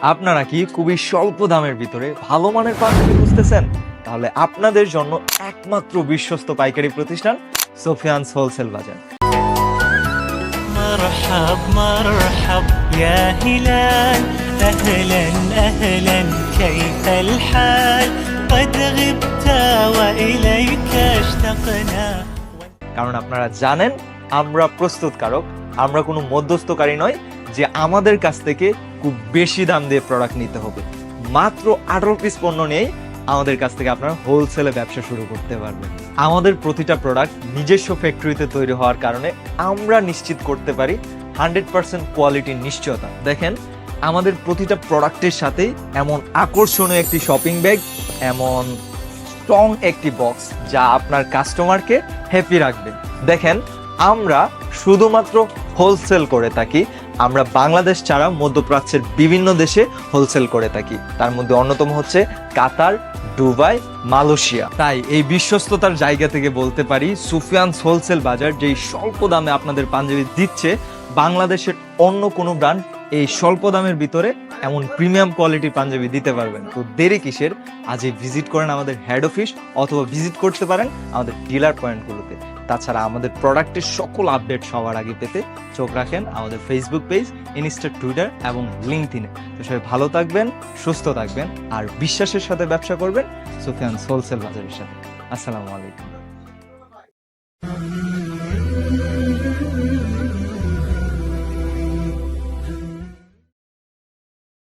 আপনারা কি খুবই স্বল্প দামের ভিতরে ভালো মানের পাঞ্জাবি খুঁজতেছেন? তাহলে আপনাদের জন্য একমাত্র বিশ্বস্ত পাইকারি প্রতিষ্ঠান সোফিয়ানস হোলসেল বাজার। مرحب مرحب يا هلال أهلا أهلا كيف الحال قد غبت وإليك اشتقنا। কারণ আপনারা জানেন আমরা প্রস্তুতকারক, আমরা কোনো মধ্যস্থকারী নয় যে আমাদের কাছ থেকে খুব বেশি দাম দিয়ে প্রোডাক্ট নিতে হবে। মাত্র 18 পিস পণ্য নিয়েই আমাদের কাছ থেকে আপনারা হোলসেলে ব্যবসা শুরু করতে পারবেন। আমাদের প্রতিটা প্রোডাক্ট নিজস্ব ফ্যাক্টরিতে তৈরি হওয়ার কারণে আমরা নিশ্চিত করতে পারি 100% কোয়ালিটির নিশ্চয়তা। দেখেন, আমাদের প্রতিটা প্রোডাক্টের সাথেই এমন আকর্ষণীয় একটি শপিং ব্যাগ, এমন স্ট্রং একটি বক্স যা আপনার কাস্টমারকে হ্যাপি রাখবে। দেখেন, আমরা শুধুমাত্র হোলসেল করে থাকি। আমরা বাংলাদেশ ছাড়া মধ্যপ্রাচ্যের বিভিন্ন দেশে হোলসেল করে থাকি, তার মধ্যে অন্যতম হচ্ছে কাতার, দুবাই, মালয়েশিয়া। তাই এই বিশ্বস্ততার জায়গা থেকে বলতে পারি সুফিয়ানস হোলসেল বাজার যেই স্বল্প দামে আপনাদের পাঞ্জাবি দিচ্ছে, বাংলাদেশের অন্য কোনো ব্র্যান্ড এই স্বল্প দামের ভিতরে এমন প্রিমিয়াম কোয়ালিটির পাঞ্জাবি দিতে পারবেন। তো দেরি কিসের? আজই ভিজিট করেন আমাদের হেড অফিস, অথবা ভিজিট করতে পারেন আমাদের ডিলার পয়েন্টগুলোতে। তাছাড়া আমাদের প্রোডাক্টের সকল আপডেট সবার আগে পেতে চোখ রাখেন আমাদের ফেসবুক পেজ, ইনস্টা, টুইটার এবং লিঙ্কডইনে। তো সবাই ভালো থাকবেন, সুস্থ থাকবেন আর বিশ্বাসের সাথে ব্যবসা করবেন সুফিয়ানস হোলসেল বাজারের সাথে। আসসালামু আলাইকুম।